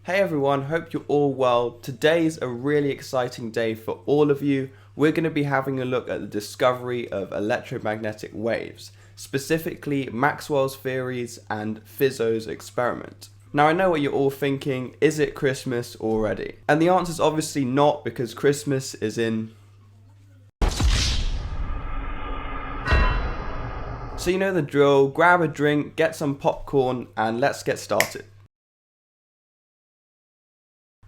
Hey everyone, hope you're all well. Today's a really exciting day for all of you. We're going to be having a look at the discovery of electromagnetic waves, specifically Maxwell's theories and Fizeau's experiment. Now I know what you're all thinking, is it Christmas already? And the answer is obviously not, because Christmas is in... So you know the drill, grab a drink, get some popcorn, and let's get started.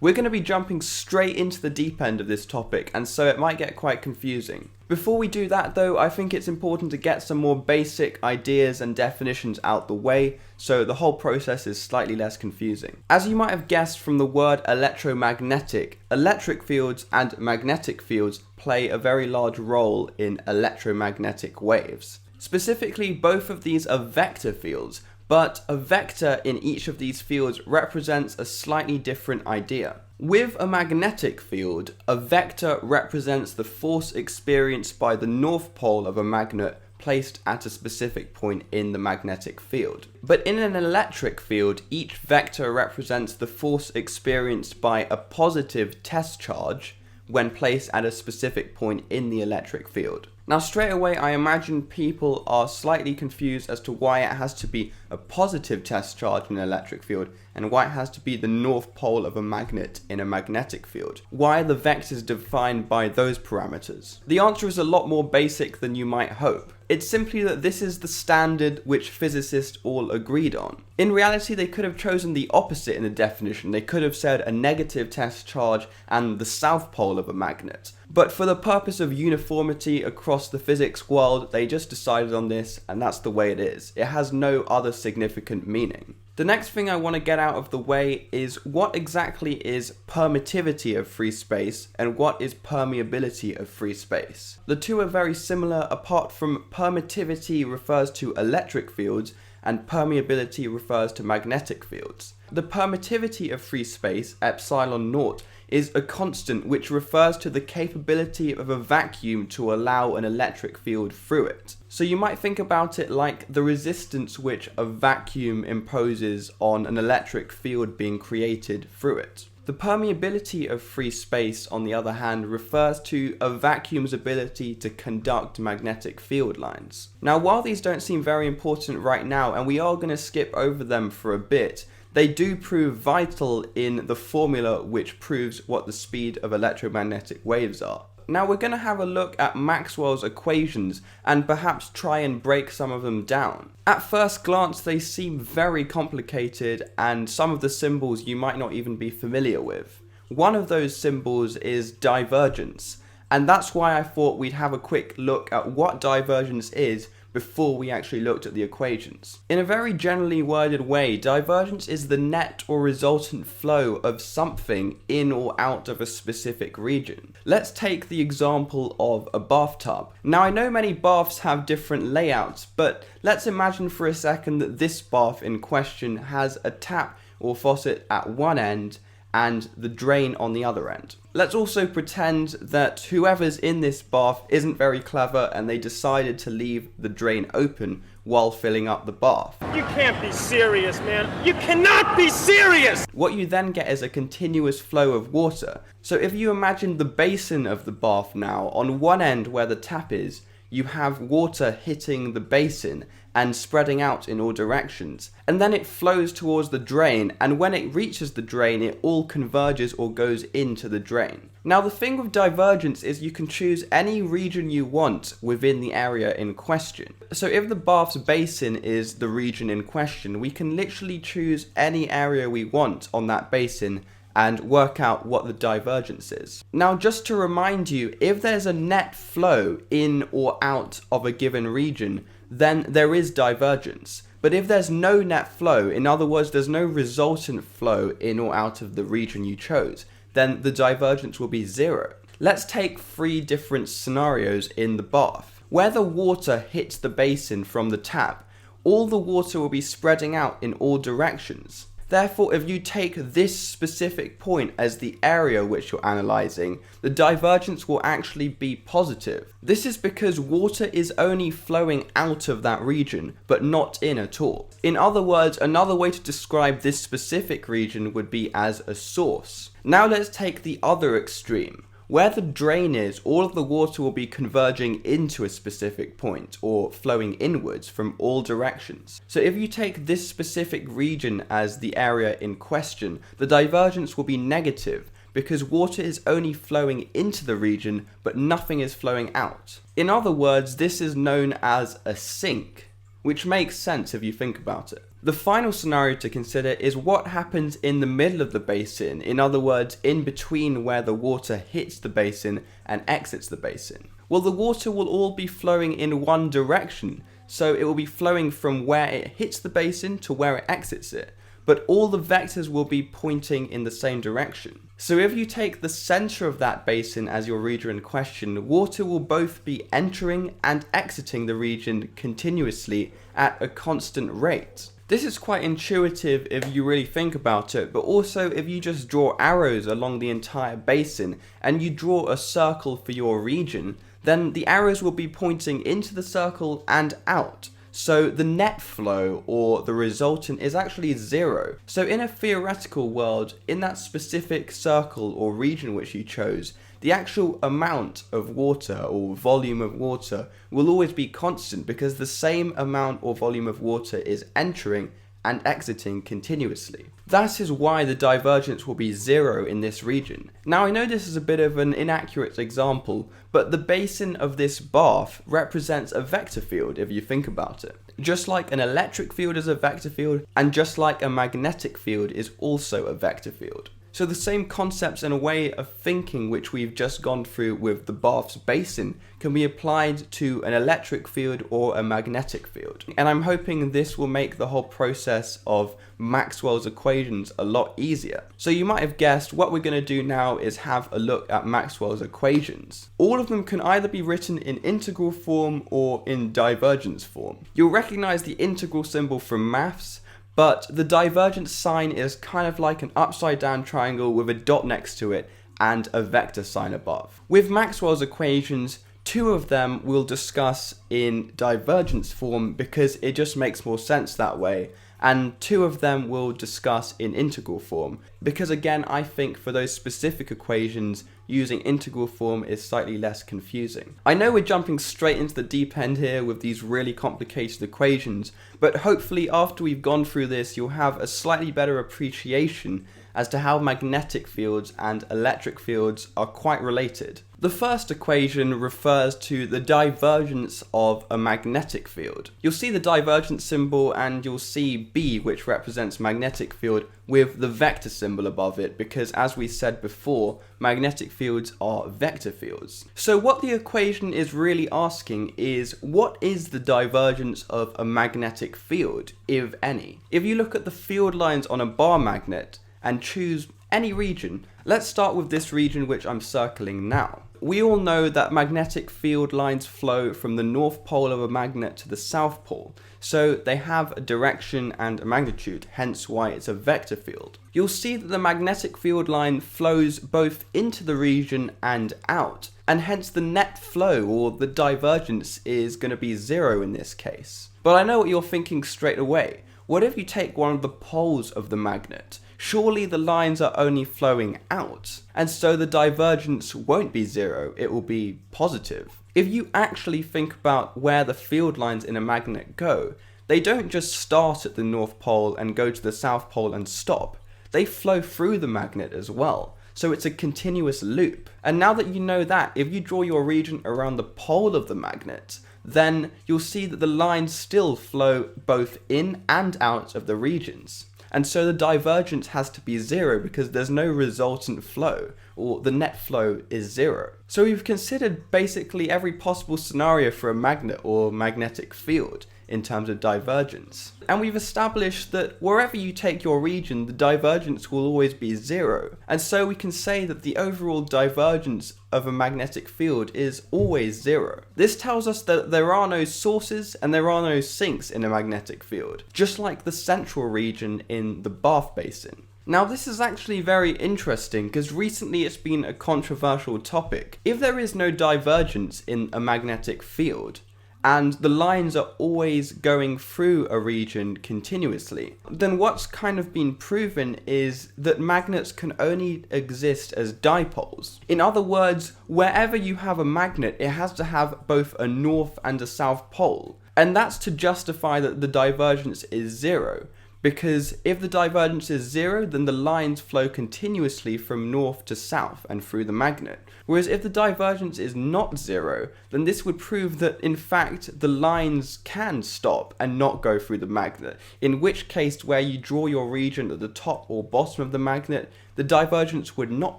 We're going to be jumping straight into the deep end of this topic, and so it might get quite confusing. Before we do that though, I think it's important to get some more basic ideas and definitions out the way, so the whole process is slightly less confusing. As you might have guessed from the word electromagnetic, electric fields and magnetic fields play a very large role in electromagnetic waves. Specifically, both of these are vector fields, but a vector in each of these fields represents a slightly different idea. With a magnetic field, a vector represents the force experienced by the north pole of a magnet placed at a specific point in the magnetic field. But in an electric field, each vector represents the force experienced by a positive test charge when placed at a specific point in the electric field. Now straight away I imagine people are slightly confused as to why it has to be a positive test charge in an electric field and why it has to be the north pole of a magnet in a magnetic field. Why are the vectors defined by those parameters? The answer is a lot more basic than you might hope. It's simply that this is the standard which physicists all agreed on. In reality, they could have chosen the opposite in the definition. They could have said a negative test charge and the south pole of a magnet. But for the purpose of uniformity across the physics world, they just decided on this, and that's the way it is. It has no other significant meaning. The next thing I want to get out of the way is what exactly is permittivity of free space and what is permeability of free space. The two are very similar, apart from permittivity refers to electric fields and permeability refers to magnetic fields. The permittivity of free space, epsilon naught, is a constant which refers to the capability of a vacuum to allow an electric field through it. So you might think about it like the resistance which a vacuum imposes on an electric field being created through it. The permeability of free space, on the other hand, refers to a vacuum's ability to conduct magnetic field lines. Now, while these don't seem very important right now, and we are going to skip over them for a bit, they do prove vital in the formula which proves what the speed of electromagnetic waves are. Now we're going to have a look at Maxwell's equations and perhaps try and break some of them down. At first glance they seem very complicated, and some of the symbols you might not even be familiar with. One of those symbols is divergence, and that's why I thought we'd have a quick look at what divergence is before we actually looked at the equations. In a very generally worded way, divergence is the net or resultant flow of something in or out of a specific region. Let's take the example of a bathtub. Now I know many baths have different layouts, but let's imagine for a second that this bath in question has a tap or faucet at one end and the drain on the other end. Let's also pretend that whoever's in this bath isn't very clever and they decided to leave the drain open while filling up the bath. You can't be serious, man. You cannot be serious! What you then get is a continuous flow of water. So if you imagine the basin of the bath now, on one end where the tap is, you have water hitting the basin and spreading out in all directions. And then it flows towards the drain, and when it reaches the drain, it all converges or goes into the drain. Now the thing with divergence is you can choose any region you want within the area in question. So if the bath's basin is the region in question, we can literally choose any area we want on that basin and work out what the divergence is. Now just to remind you, if there's a net flow in or out of a given region, then there is divergence. But if there's no net flow, in other words there's no resultant flow in or out of the region you chose, then the divergence will be zero. Let's take three different scenarios in the bath. Where the water hits the basin from the tap, all the water will be spreading out in all directions. Therefore, if you take this specific point as the area which you're analysing, the divergence will actually be positive. This is because water is only flowing out of that region, but not in at all. In other words, another way to describe this specific region would be as a source. Now let's take the other extreme. Where the drain is, all of the water will be converging into a specific point, or flowing inwards from all directions. So if you take this specific region as the area in question, the divergence will be negative, because water is only flowing into the region, but nothing is flowing out. In other words, this is known as a sink, which makes sense if you think about it. The final scenario to consider is what happens in the middle of the basin, in other words, in between where the water hits the basin and exits the basin. Well, the water will all be flowing in one direction, so it will be flowing from where it hits the basin to where it exits it, but all the vectors will be pointing in the same direction. So if you take the center of that basin as your region in question, water will both be entering and exiting the region continuously at a constant rate. This is quite intuitive if you really think about it, but also if you just draw arrows along the entire basin and you draw a circle for your region, then the arrows will be pointing into the circle and out. So the net flow, or the resultant, is actually zero. So in a theoretical world, in that specific circle or region which you chose, the actual amount of water or volume of water will always be constant, because the same amount or volume of water is entering and exiting continuously. That is why the divergence will be zero in this region. Now I know this is a bit of an inaccurate example, but the basin of this bath represents a vector field if you think about it. Just like an electric field is a vector field, and just like a magnetic field is also a vector field. So the same concepts and a way of thinking which we've just gone through with the bath's basin can be applied to an electric field or a magnetic field. And I'm hoping this will make the whole process of Maxwell's equations a lot easier. So you might have guessed what we're going to do now is have a look at Maxwell's equations. All of them can either be written in integral form or in divergence form. You'll recognize the integral symbol from maths, but the divergence sign is kind of like an upside down triangle with a dot next to it and a vector sign above. With Maxwell's equations, two of them we'll discuss in divergence form because it just makes more sense that way, and two of them we'll discuss in integral form because, again, I think for those specific equations using integral form is slightly less confusing. I know we're jumping straight into the deep end here with these really complicated equations, but hopefully after we've gone through this you'll have a slightly better appreciation as to how magnetic fields and electric fields are quite related. The first equation refers to the divergence of a magnetic field. You'll see the divergence symbol and you'll see B, which represents magnetic field, with the vector symbol above it, because as we said before, magnetic fields are vector fields. So what the equation is really asking is, what is the divergence of a magnetic field, if any? If you look at the field lines on a bar magnet and choose any region, let's start with this region which I'm circling now. We all know that magnetic field lines flow from the north pole of a magnet to the south pole, so they have a direction and a magnitude, hence why it's a vector field. You'll see that the magnetic field line flows both into the region and out, and hence the net flow or the divergence is going to be zero in this case. But I know what you're thinking straight away. What if you take one of the poles of the magnet? Surely the lines are only flowing out, and so the divergence won't be zero, it will be positive. If you actually think about where the field lines in a magnet go, they don't just start at the North Pole and go to the South Pole and stop. They flow through the magnet as well, so it's a continuous loop. And now that you know that, if you draw your region around the pole of the magnet, then you'll see that the lines still flow both in and out of the regions. And so the divergence has to be zero because there's no resultant flow, or the net flow is zero. So we've considered basically every possible scenario for a magnet or magnetic field. in terms of divergence. And we've established that wherever you take your region, the divergence will always be zero. And so we can say that the overall divergence of a magnetic field is always zero. This tells us that there are no sources and there are no sinks in a magnetic field, just like the central region in the Bath Basin. Now this is actually very interesting because recently it's been a controversial topic. If there is no divergence in a magnetic field, and the lines are always going through a region continuously, then what's kind of been proven is that magnets can only exist as dipoles. In other words, wherever you have a magnet, it has to have both a north and a south pole. And that's to justify that the divergence is zero. Because if the divergence is zero, then the lines flow continuously from north to south and through the magnet. Whereas if the divergence is not zero, then this would prove that in fact the lines can stop and not go through the magnet, in which case where you draw your region at the top or bottom of the magnet, the divergence would not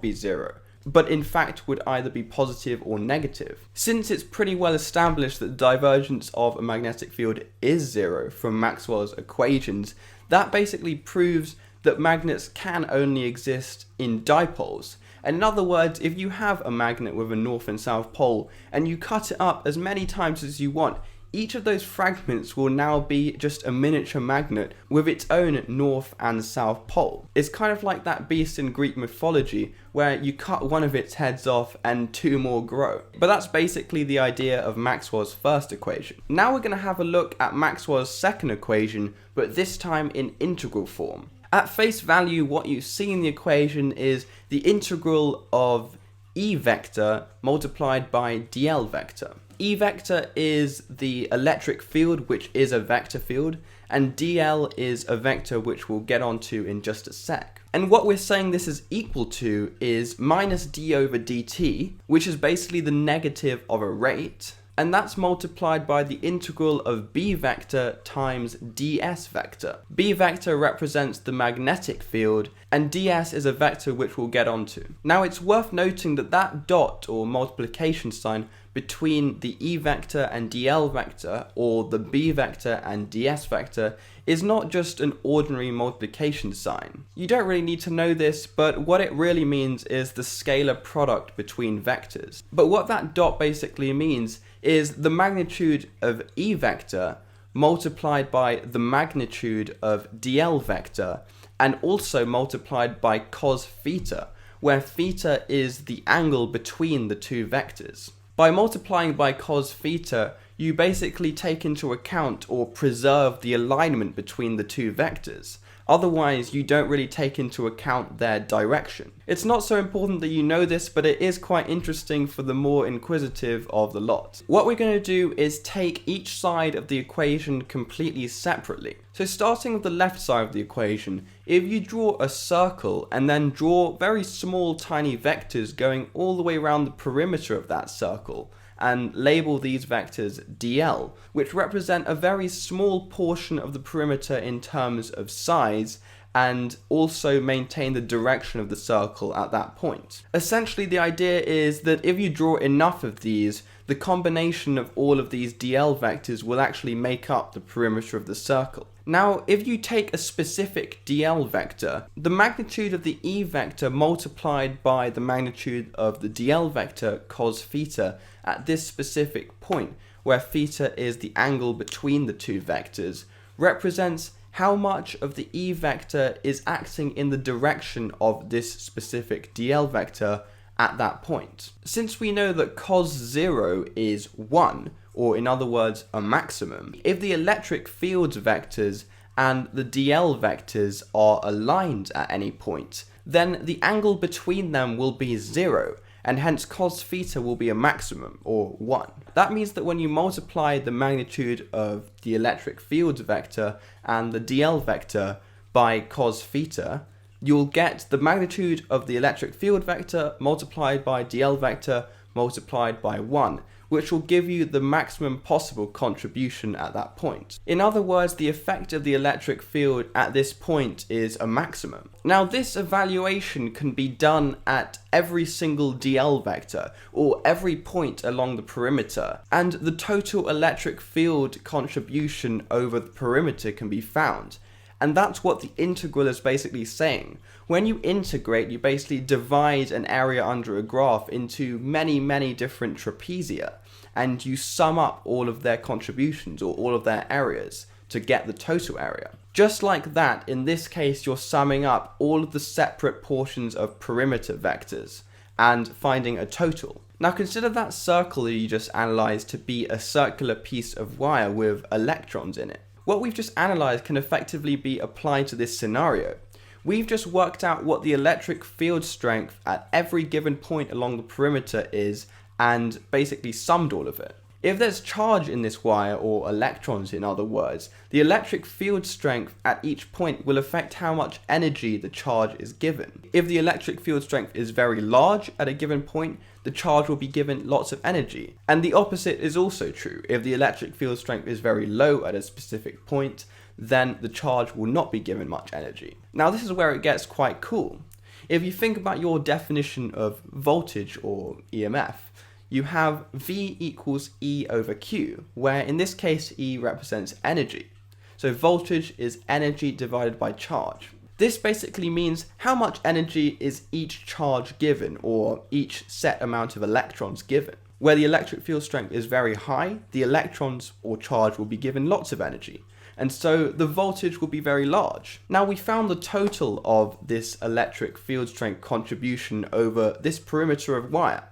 be zero, but in fact would either be positive or negative. Since it's pretty well established that the divergence of a magnetic field is zero from Maxwell's equations, that basically proves that magnets can only exist in dipoles. In other words, if you have a magnet with a north and south pole and you cut it up as many times as you want, each of those fragments will now be just a miniature magnet with its own north and south pole. It's kind of like that beast in Greek mythology where you cut one of its heads off and two more grow. But that's basically the idea of Maxwell's first equation. Now we're going to have a look at Maxwell's second equation, but this time in integral form. At face value, what you see in the equation is the integral of E vector multiplied by dl vector. E vector is the electric field, which is a vector field, and dl is a vector which we'll get onto in just a sec. And what we're saying this is equal to is minus d over dt, which is basically the negative of a rate, and that's multiplied by the integral of b vector times ds vector. B vector represents the magnetic field, and ds is a vector which we'll get onto. Now it's worth noting that that dot or multiplication sign between the E vector and dl vector, or the B vector and ds vector, is not just an ordinary multiplication sign. You don't really need to know this, but what it really means is the scalar product between vectors. But what that dot basically means is the magnitude of E vector multiplied by the magnitude of dl vector, and also multiplied by cos theta, where theta is the angle between the two vectors. By multiplying by cos theta, you basically take into account or preserve the alignment between the two vectors. Otherwise, you don't really take into account their direction. It's not so important that you know this, but it is quite interesting for the more inquisitive of the lot. What we're going to do is take each side of the equation completely separately. So starting with the left side of the equation, if you draw a circle and then draw very small tiny vectors going all the way around the perimeter of that circle, and label these vectors dl, which represent a very small portion of the perimeter in terms of size, and also maintain the direction of the circle at that point. Essentially, the idea is that if you draw enough of these, the combination of all of these dl vectors will actually make up the perimeter of the circle. Now, if you take a specific dl vector, the magnitude of the E vector multiplied by the magnitude of the dl vector cos theta at this specific point, where theta is the angle between the two vectors, represents how much of the E vector is acting in the direction of this specific dl vector at that point. Since we know that cos 0 is 1, or in other words, a maximum, if the electric field's vectors and the dl vectors are aligned at any point, then the angle between them will be 0, and hence cos theta will be a maximum, or 1. That means that when you multiply the magnitude of the electric field's vector and the dl vector by cos theta, you'll get the magnitude of the electric field vector multiplied by dl vector multiplied by 1, which will give you the maximum possible contribution at that point. In other words, the effect of the electric field at this point is a maximum. Now, this evaluation can be done at every single dl vector, or every point along the perimeter, and the total electric field contribution over the perimeter can be found. And that's what the integral is basically saying. When you integrate, you basically divide an area under a graph into many different trapezia, and you sum up all of their contributions, or all of their areas, to get the total area. Just like that, in this case, you're summing up all of the separate portions of perimeter vectors and finding a total. Now consider that circle that you just analysed to be a circular piece of wire with electrons in it. What we've just analysed can effectively be applied to this scenario. We've just worked out what the electric field strength at every given point along the perimeter is, and basically summed all of it. If there's charge in this wire, or electrons in other words, the electric field strength at each point will affect how much energy the charge is given. If the electric field strength is very large at a given point, the charge will be given lots of energy. And the opposite is also true. If the electric field strength is very low at a specific point, then the charge will not be given much energy. Now this is where it gets quite cool. If you think about your definition of voltage, or EMF, you have V equals E over Q, where in this case E represents energy. So voltage is energy divided by charge. This basically means how much energy is each charge given, or each set amount of electrons given. Where the electric field strength is very high, the electrons or charge will be given lots of energy, and so the voltage will be very large. Now we found the total of this electric field strength contribution over this perimeter of wire.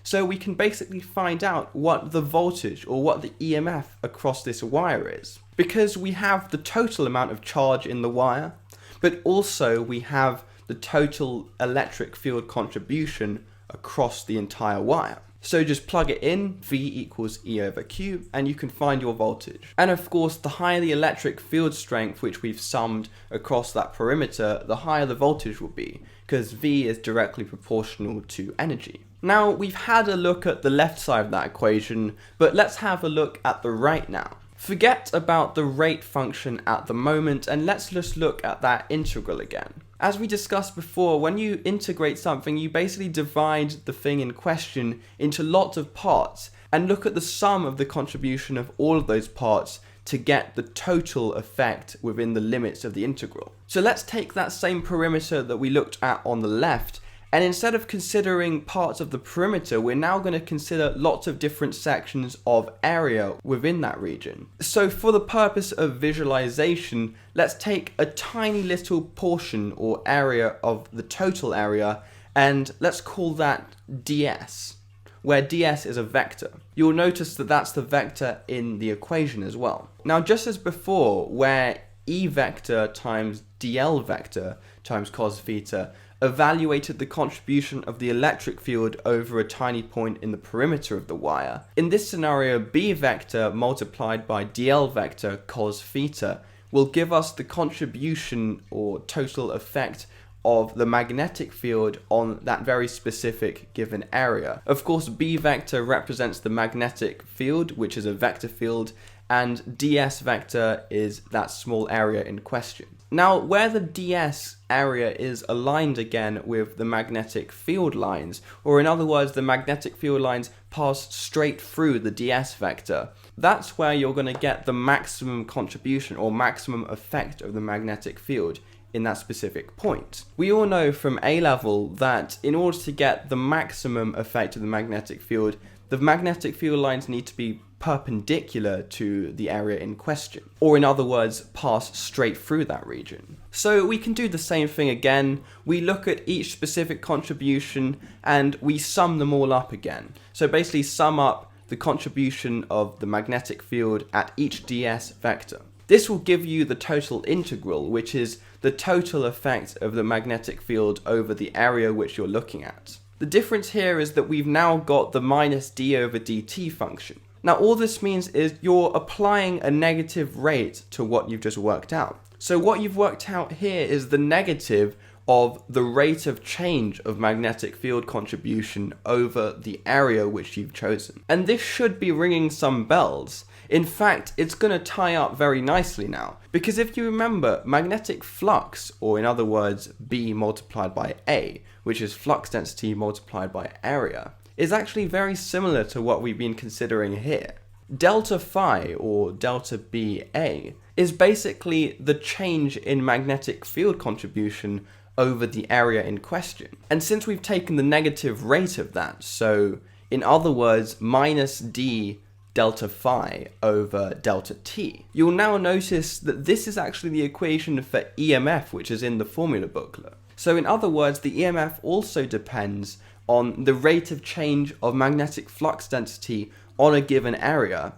So we can basically find out what the voltage, or what the EMF across this wire is. Because we have the total amount of charge in the wire, but also we have the total electric field contribution across the entire wire. So just plug it in, V equals E over Q, and you can find your voltage. And of course, the higher the electric field strength, which we've summed across that perimeter, the higher the voltage will be, because V is directly proportional to energy. Now, we've had a look at the left side of that equation, but let's have a look at the right now. Forget about the rate function at the moment, and let's just look at that integral again. As we discussed before, when you integrate something, you basically divide the thing in question into lots of parts, and look at the sum of the contribution of all of those parts to get the total effect within the limits of the integral. So let's take that same perimeter that we looked at on the left, and instead of considering parts of the perimeter, we're now going to consider lots of different sections of area within that region. So for the purpose of visualization, let's take a tiny little portion or area of the total area, and let's call that ds, where ds is a vector. You'll notice that that's the vector in the equation as well. Now, just as before, where E vector times dl vector times cos theta evaluated the contribution of the electric field over a tiny point in the perimeter of the wire, in this scenario, B vector multiplied by dl vector cos theta will give us the contribution or total effect of the magnetic field on that very specific given area. Of course, B vector represents the magnetic field, which is a vector field, and ds vector is that small area in question. Now, where the ds area is aligned again with the magnetic field lines, or in other words, the magnetic field lines pass straight through the ds vector, that's where you're going to get the maximum contribution or maximum effect of the magnetic field in that specific point. We all know from A-level that in order to get the maximum effect of the magnetic field lines need to be perpendicular to the area in question, or in other words, pass straight through that region. So we can do the same thing again. We look at each specific contribution and we sum them all up again. So basically sum up the contribution of the magnetic field at each ds vector. This will give you the total integral, which is the total effect of the magnetic field over the area which you're looking at. The difference here is that we've now got the minus d over dt function. Now all this means is you're applying a negative rate to what you've just worked out. So what you've worked out here is the negative of the rate of change of magnetic field contribution over the area which you've chosen. And this should be ringing some bells. In fact, it's going to tie up very nicely now, because if you remember, magnetic flux, or in other words, B multiplied by A, which is flux density multiplied by area, is actually very similar to what we've been considering here. Delta phi, or delta BA, is basically the change in magnetic field contribution over the area in question. And since we've taken the negative rate of that, so in other words, minus d delta phi over delta t, you'll now notice that this is actually the equation for EMF, which is in the formula booklet. So in other words, the EMF also depends on the rate of change of magnetic flux density on a given area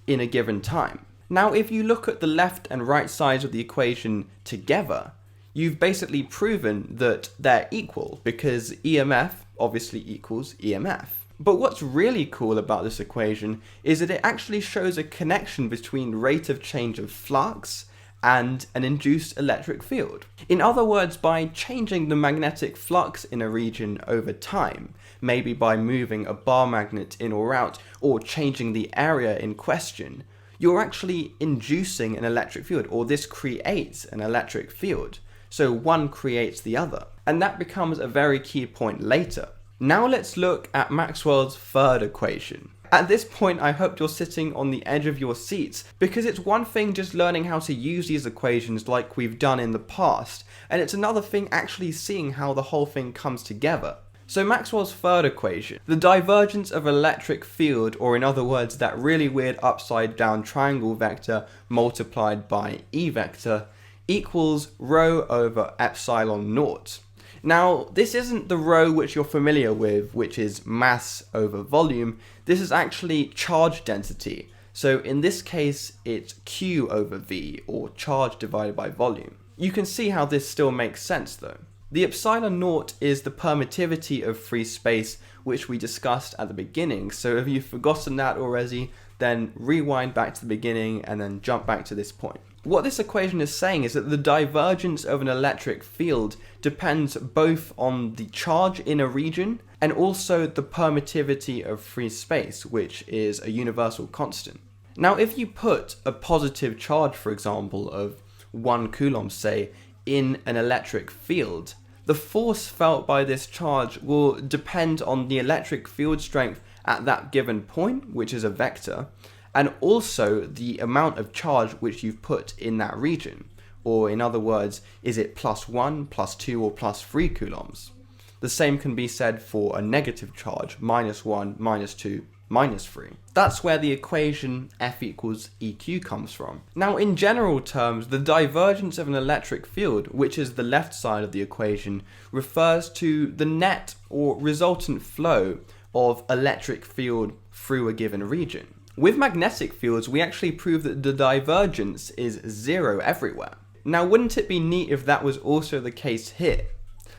in a given time. Now, if you look at the left and right sides of the equation together, you've basically proven that they're equal, because EMF obviously equals EMF. But what's really cool about this equation is that it actually shows a connection between rate of change of flux and an induced electric field. In other words, by changing the magnetic flux in a region over time, maybe by moving a bar magnet in or out, or changing the area in question, you're actually inducing an electric field, or this creates an electric field. So one creates the other. And that becomes a very key point later. Now let's look at Maxwell's third equation. At this point, I hope you're sitting on the edge of your seats, because it's one thing just learning how to use these equations like we've done in the past, and it's another thing actually seeing how the whole thing comes together. So Maxwell's third equation, the divergence of electric field, or in other words, that really weird upside down triangle vector multiplied by E vector, equals rho over epsilon naught. Now, this isn't the rho which you're familiar with, which is mass over volume. This is actually charge density. So in this case, it's Q over V, or charge divided by volume. You can see how this still makes sense though. The epsilon naught is the permittivity of free space, which we discussed at the beginning. So if you've forgotten that already, then rewind back to the beginning and then jump back to this point. What this equation is saying is that the divergence of an electric field depends both on the charge in a region and also the permittivity of free space, which is a universal constant. Now, if you put a positive charge, for example, of 1 coulomb, say, in an electric field, the force felt by this charge will depend on the electric field strength at that given point, which is a vector, and also the amount of charge which you've put in that region. Or in other words, is it +1, +2, or +3 coulombs? The same can be said for a negative charge, -1, -2, -3. That's where the equation F equals EQ comes from. Now, in general terms, the divergence of an electric field, which is the left side of the equation, refers to the net or resultant flow of electric field through a given region. With magnetic fields, we actually prove that the divergence is 0 everywhere. Now, wouldn't it be neat if that was also the case here?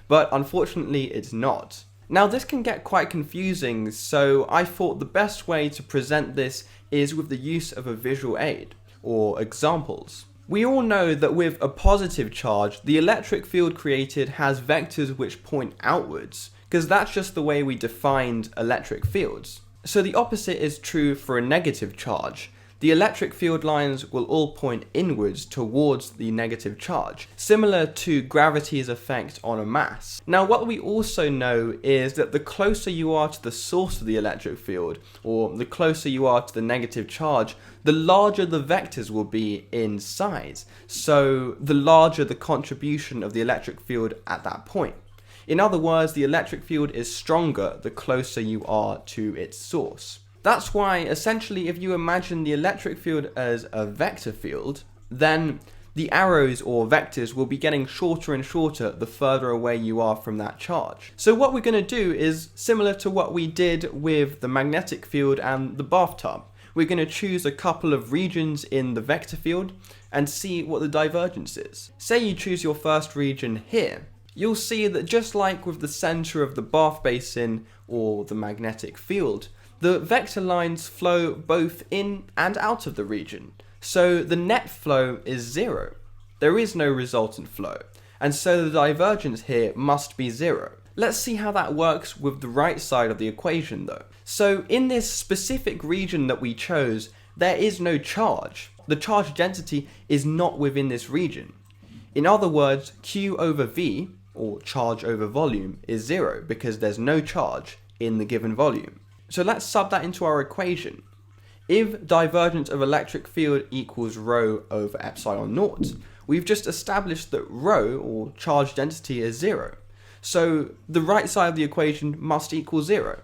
But unfortunately, it's not. Now, this can get quite confusing, so I thought the best way to present this is with the use of a visual aid, or examples. We all know that with a positive charge, the electric field created has vectors which point outwards, because that's just the way we defined electric fields. So the opposite is true for a negative charge. The electric field lines will all point inwards towards the negative charge, similar to gravity's effect on a mass. Now, what we also know is that the closer you are to the source of the electric field, or the closer you are to the negative charge, the larger the vectors will be in size. So the larger the contribution of the electric field at that point. In other words, the electric field is stronger the closer you are to its source. That's why, essentially, if you imagine the electric field as a vector field, then the arrows or vectors will be getting shorter and shorter the further away you are from that charge. So what we're going to do is similar to what we did with the magnetic field and the bathtub. We're going to choose a couple of regions in the vector field and see what the divergence is. Say you choose your first region here. You'll see that just like with the center of the bath basin or the magnetic field, the vector lines flow both in and out of the region. So the net flow is 0. There is no resultant flow. and so the divergence here must be 0. Let's see how that works with the right side of the equation though. So in this specific region that we chose, there is no charge. The charge density is not within this region. In other words, Q over V, or charge over volume, is 0 because there's no charge in the given volume. So let's sub that into our equation. If divergence of electric field equals rho over epsilon naught, we've just established that rho, or charge density, is 0. So the right side of the equation must equal 0.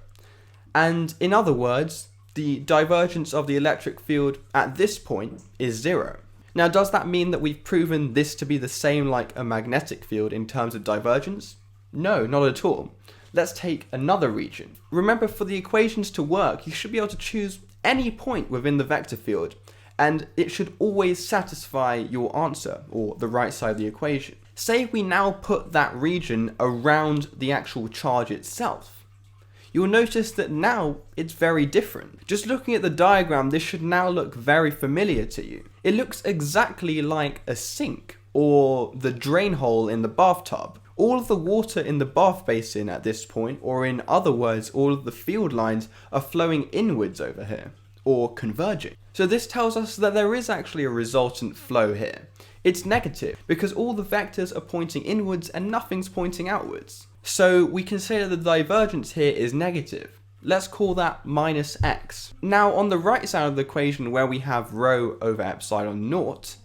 And in other words, the divergence of the electric field at this point is 0. Now, does that mean that we've proven this to be the same like a magnetic field in terms of divergence? No, not at all. Let's take another region. Remember, for the equations to work, you should be able to choose any point within the vector field, and it should always satisfy your answer, or the right side of the equation. Say we now put that region around the actual charge itself. You'll notice that now it's very different. Just looking at the diagram, this should now look very familiar to you. It looks exactly like a sink, or the drain hole in the bathtub. All of the water in the bath basin at this point, or in other words, all of the field lines are flowing inwards over here, or converging. So this tells us that there is actually a resultant flow here. It's negative, because all the vectors are pointing inwards and nothing's pointing outwards. So we can say that the divergence here is negative. Let's call that minus x. Now on the right side of the equation where we have rho over epsilon naught,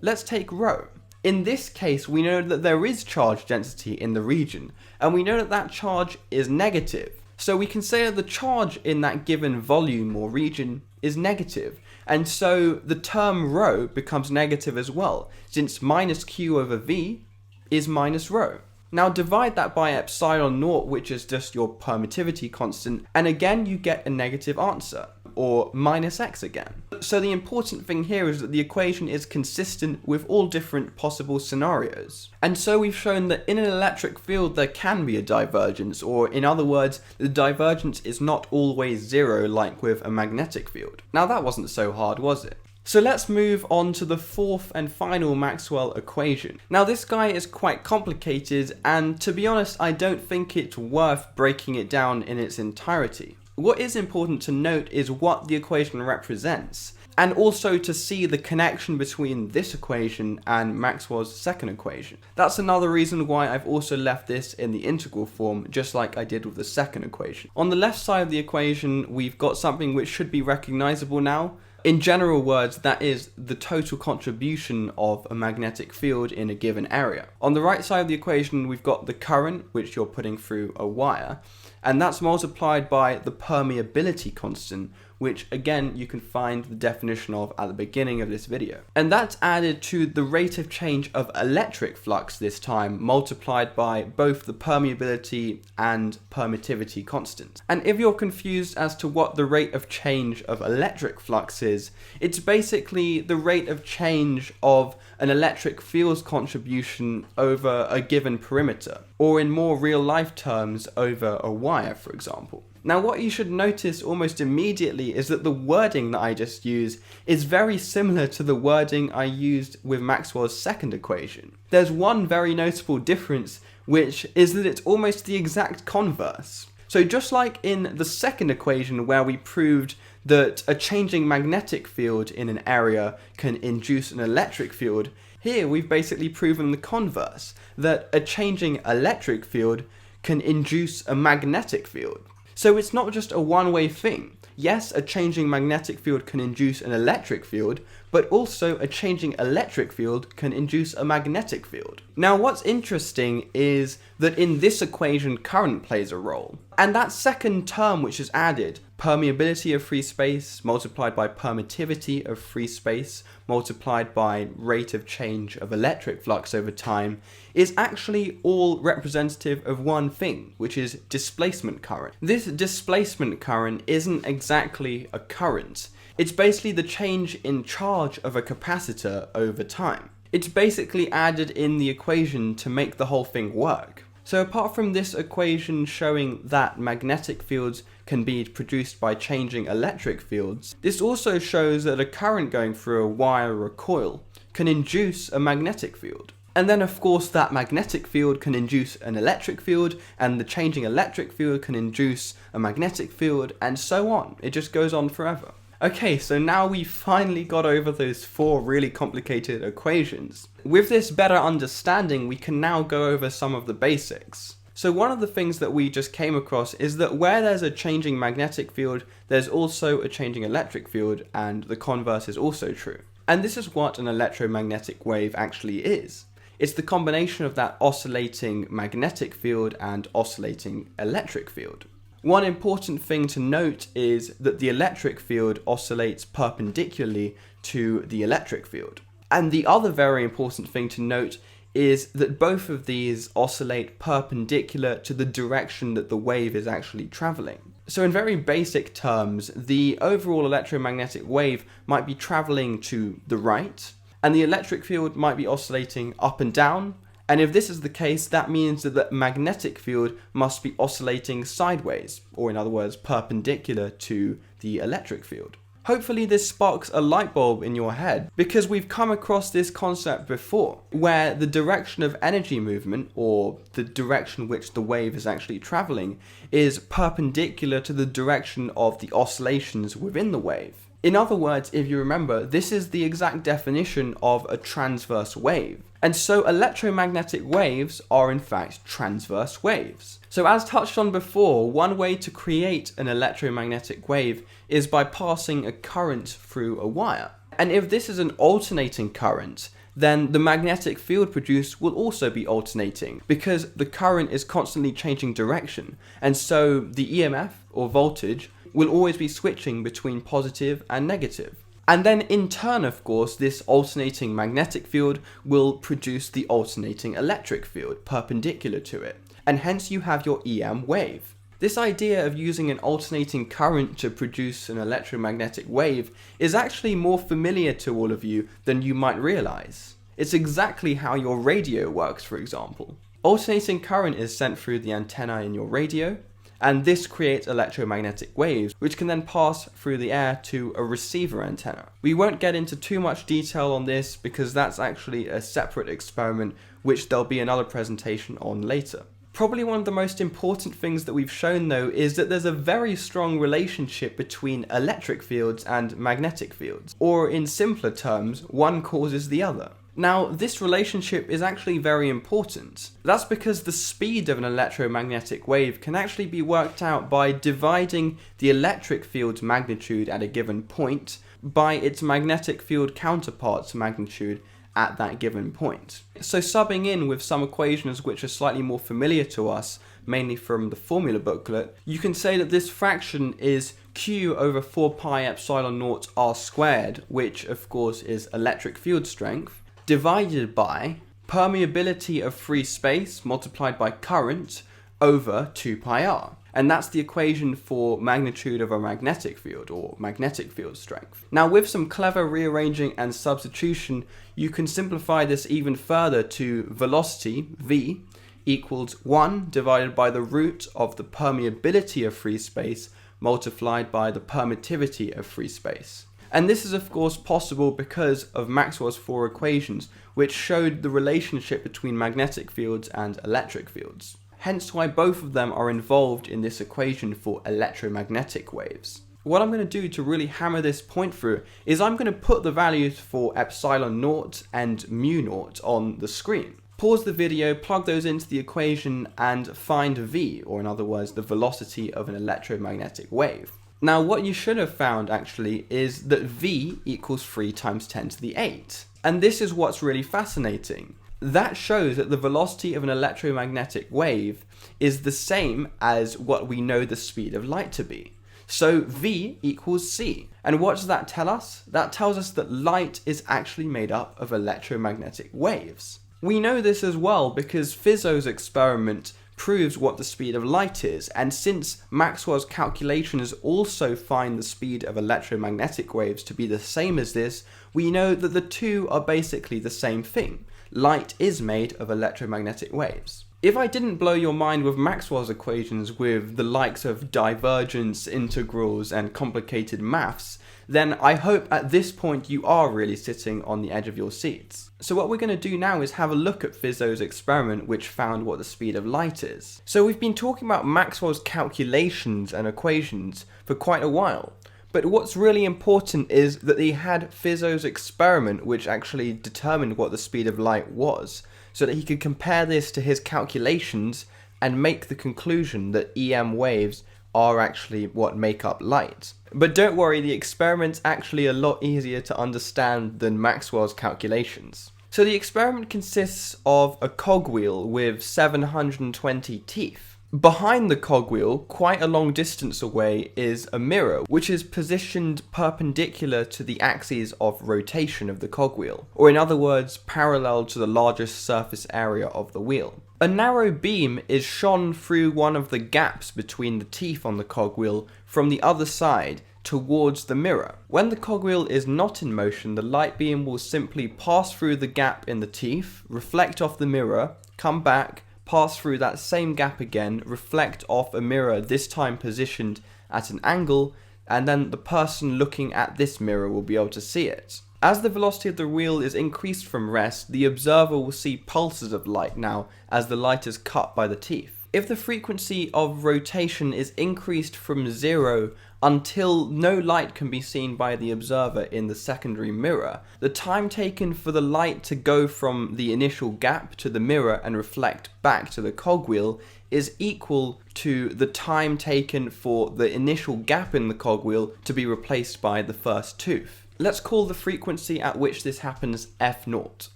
let's take rho. In this case, we know that there is charge density in the region, and we know that that charge is negative. So we can say that the charge in that given volume or region is negative, and so the term rho becomes negative as well, since minus q over v is minus rho. Now divide that by epsilon naught, which is just your permittivity constant, and again you get a negative answer, or minus x again. So the important thing here is that the equation is consistent with all different possible scenarios. And so we've shown that in an electric field there can be a divergence, or in other words, the divergence is not always 0 like with a magnetic field. Now that wasn't so hard, was it? So let's move on to the fourth and final Maxwell equation. Now this guy is quite complicated, and to be honest, I don't think it's worth breaking it down in its entirety. What is important to note is what the equation represents, and also to see the connection between this equation and Maxwell's second equation. That's another reason why I've also left this in the integral form, just like I did with the second equation. On the left side of the equation, we've got something which should be recognizable now. In general words, that is the total contribution of a magnetic field in a given area. On the right side of the equation, we've got the current, which you're putting through a wire, and that's multiplied by the permeability constant, which again you can find the definition of at the beginning of this video. And that's added to the rate of change of electric flux this time, multiplied by both the permeability and permittivity constant. And if you're confused as to what the rate of change of electric flux is, it's basically the rate of change of an electric field's contribution over a given perimeter, or in more real life terms, over a wire, for example. Now what you should notice almost immediately is that the wording that I just used is very similar to the wording I used with Maxwell's second equation. There's one very notable difference, which is that it's almost the exact converse. So just like in the second equation where we proved that a changing magnetic field in an area can induce an electric field, here we've basically proven the converse, that a changing electric field can induce a magnetic field. So it's not just a one-way thing. Yes, a changing magnetic field can induce an electric field, but also a changing electric field can induce a magnetic field. Now what's interesting is that in this equation current plays a role. And that second term which is added, permeability of free space multiplied by permittivity of free space multiplied by rate of change of electric flux over time, is actually all representative of one thing, which is displacement current. This displacement current isn't exactly a current. It's basically the change in charge of a capacitor over time. It's basically added in the equation to make the whole thing work. So apart from this equation showing that magnetic fields can be produced by changing electric fields, this also shows that a current going through a wire or a coil can induce a magnetic field. And then of course that magnetic field can induce an electric field, and the changing electric field can induce a magnetic field, and so on. It just goes on forever. Okay, so now we've finally got over those 4 really complicated equations. With this better understanding, we can now go over some of the basics. So one of the things that we just came across is that where there's a changing magnetic field, there's also a changing electric field, and the converse is also true. And this is what an electromagnetic wave actually is. It's the combination of that oscillating magnetic field and oscillating electric field. One important thing to note is that the electric field oscillates perpendicularly to the electric field. And the other very important thing to note is that both of these oscillate perpendicular to the direction that the wave is actually traveling. So in very basic terms, the overall electromagnetic wave might be traveling to the right, and the electric field might be oscillating up and down. And if this is the case, that means that the magnetic field must be oscillating sideways, or in other words, perpendicular to the electric field. Hopefully this sparks a light bulb in your head, because we've come across this concept before, where the direction of energy movement, or the direction which the wave is actually traveling, is perpendicular to the direction of the oscillations within the wave. In other words, if you remember, this is the exact definition of a transverse wave. And so electromagnetic waves are in fact transverse waves. So as touched on before, one way to create an electromagnetic wave is by passing a current through a wire. And if this is an alternating current, then the magnetic field produced will also be alternating, because the current is constantly changing direction. And so the EMF, or voltage, will always be switching between positive and negative. And then in turn, of course, this alternating magnetic field will produce the alternating electric field perpendicular to it, and hence you have your EM wave. This idea of using an alternating current to produce an electromagnetic wave is actually more familiar to all of you than you might realize. It's exactly how your radio works, for example. Alternating current is sent through the antenna in your radio, and this creates electromagnetic waves, which can then pass through the air to a receiver antenna. We won't get into too much detail on this because that's actually a separate experiment, which there'll be another presentation on later. Probably one of the most important things that we've shown though is that there's a very strong relationship between electric fields and magnetic fields, or in simpler terms, one causes the other. Now, this relationship is actually very important. That's because the speed of an electromagnetic wave can actually be worked out by dividing the electric field's magnitude at a given point by its magnetic field counterpart's magnitude at that given point. So subbing in with some equations which are slightly more familiar to us, mainly from the formula booklet, you can say that this fraction is Q over 4 pi epsilon naught r squared, which of course is electric field strength, divided by permeability of free space multiplied by current over 2 pi r. And that's the equation for magnitude of a magnetic field, or magnetic field strength. Now, with some clever rearranging and substitution, you can simplify this even further to velocity, v, equals 1 divided by the root of the permeability of free space multiplied by the permittivity of free space. And this is of course possible because of Maxwell's 4 equations, which showed the relationship between magnetic fields and electric fields. Hence why both of them are involved in this equation for electromagnetic waves. What I'm going to do to really hammer this point through is I'm going to put the values for epsilon naught and mu naught on the screen. Pause the video, plug those into the equation and find v, or in other words, the velocity of an electromagnetic wave. Now, what you should have found actually is that v equals 3 times 10 to the 8. And this is what's really fascinating. That shows that the velocity of an electromagnetic wave is the same as what we know the speed of light to be. So v equals c. And what does that tell us? That tells us that light is actually made up of electromagnetic waves. We know this as well because Fizeau's experiment proves what the speed of light is, and since Maxwell's calculations also find the speed of electromagnetic waves to be the same as this, we know that the two are basically the same thing. Light is made of electromagnetic waves. If I didn't blow your mind with Maxwell's equations with the likes of divergence, integrals, and complicated maths, then I hope at this point you are really sitting on the edge of your seats. So what we're going to do now is have a look at Fizeau's experiment, which found what the speed of light is. So we've been talking about Maxwell's calculations and equations for quite a while. But what's really important is that he had Fizeau's experiment, which actually determined what the speed of light was, so that he could compare this to his calculations and make the conclusion that EM waves are actually what make up light. But don't worry, the experiment's actually a lot easier to understand than Maxwell's calculations. So the experiment consists of a cogwheel with 720 teeth. Behind the cogwheel, quite a long distance away, is a mirror, which is positioned perpendicular to the axes of rotation of the cogwheel, or in other words, parallel to the largest surface area of the wheel. A narrow beam is shone through one of the gaps between the teeth on the cogwheel from the other side towards the mirror. When the cogwheel is not in motion, the light beam will simply pass through the gap in the teeth, reflect off the mirror, come back, pass through that same gap again, reflect off a mirror, this time positioned at an angle, and then the person looking at this mirror will be able to see it. As the velocity of the wheel is increased from rest, the observer will see pulses of light now as the light is cut by the teeth. If the frequency of rotation is increased from 0 until no light can be seen by the observer in the secondary mirror, the time taken for the light to go from the initial gap to the mirror and reflect back to the cogwheel is equal to the time taken for the initial gap in the cogwheel to be replaced by the first tooth. Let's call the frequency at which this happens f0.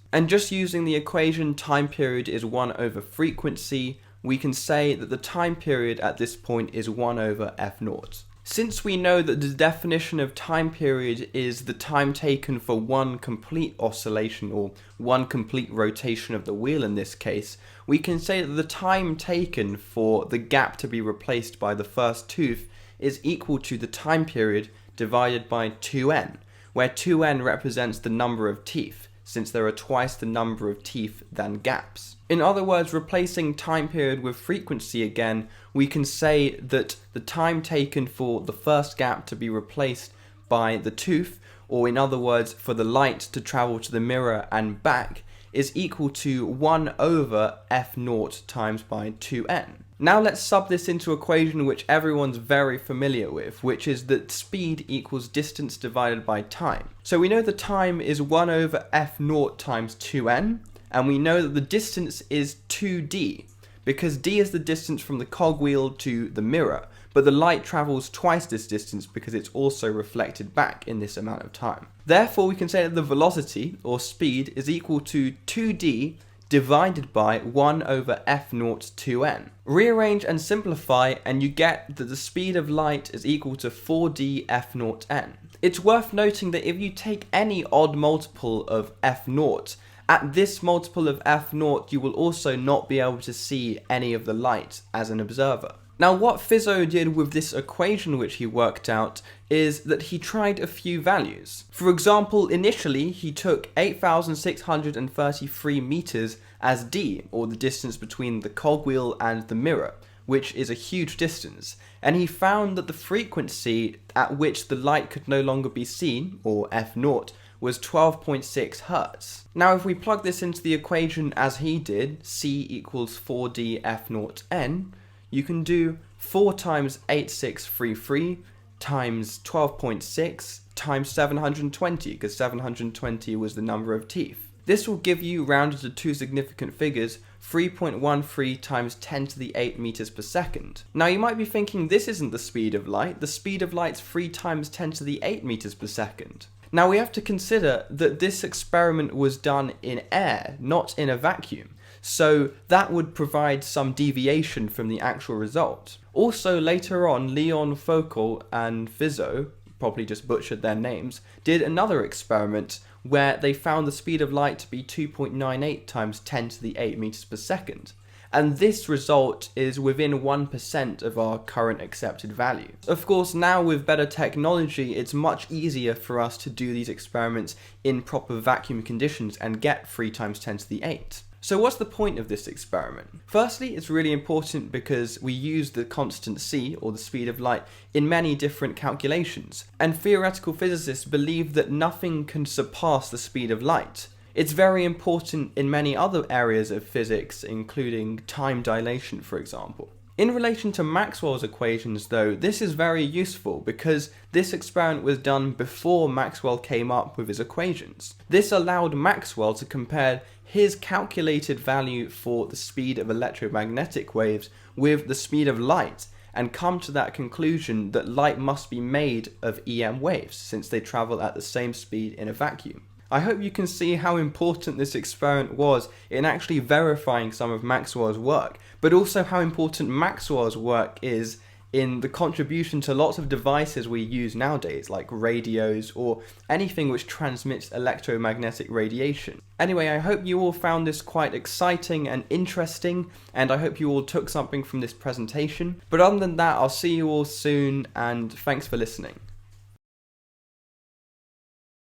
And just using the equation time period is 1 over frequency, we can say that the time period at this point is 1 over f0. Since we know that the definition of time period is the time taken for one complete oscillation or one complete rotation of the wheel in this case, we can say that the time taken for the gap to be replaced by the first tooth is equal to the time period divided by 2n, where 2n represents the number of teeth, since there are twice the number of teeth than gaps. In other words, replacing time period with frequency again, we can say that the time taken for the first gap to be replaced by the tooth, or in other words, for the light to travel to the mirror and back, is equal to 1 over f0 times by 2n. Now let's sub this into an equation which everyone's very familiar with, which is that speed equals distance divided by time. So we know the time is 1 over f0 times 2n, and we know that the distance is 2d, because d is the distance from the cogwheel to the mirror, but the light travels twice this distance because it's also reflected back in this amount of time. Therefore, we can say that the velocity, or speed, is equal to 2d divided by 1 over f0 2n. Rearrange and simplify and you get that the speed of light is equal to 4d f0n. It's worth noting that if you take any odd multiple of f0, at this multiple of f0 you will also not be able to see any of the light as an observer. Now what Fizeau did with this equation which he worked out is that he tried a few values. For example, initially he took 8,633 meters as d, or the distance between the cogwheel and the mirror, which is a huge distance, and he found that the frequency at which the light could no longer be seen, or f0, was 12.6 Hz. Now if we plug this into the equation as he did, c equals 4d f0n, you can do 4 times 8633 times 12.6 times 720, because 720 was the number of teeth. This will give you, rounded to two significant figures, 3.13 times 10 to the 8 meters per second. Now you might be thinking this isn't the speed of light, the speed of light's 3 times 10 to the 8 meters per second. Now we have to consider that this experiment was done in air, not in a vacuum. So that would provide some deviation from the actual result. Also later on, Leon Foucault and Fizeau, probably just butchered their names, did another experiment where they found the speed of light to be 2.98 times 10 to the 8 meters per second. And this result is within 1% of our current accepted value. Of course, now with better technology, it's much easier for us to do these experiments in proper vacuum conditions and get 3 times 10 to the 8. So what's the point of this experiment? Firstly, it's really important because we use the constant c, or the speed of light, in many different calculations, and theoretical physicists believe that nothing can surpass the speed of light. It's very important in many other areas of physics, including time dilation, for example. In relation to Maxwell's equations though, this is very useful because this experiment was done before Maxwell came up with his equations. This allowed Maxwell to compare his calculated value for the speed of electromagnetic waves with the speed of light and come to that conclusion that light must be made of EM waves since they travel at the same speed in a vacuum. I hope you can see how important this experiment was in actually verifying some of Maxwell's work, but also how important Maxwell's work is in the contribution to lots of devices we use nowadays, like radios or anything which transmits electromagnetic radiation. Anyway, I hope you all found this quite exciting and interesting, and I hope you all took something from this presentation. But other than that, I'll see you all soon, and thanks for listening.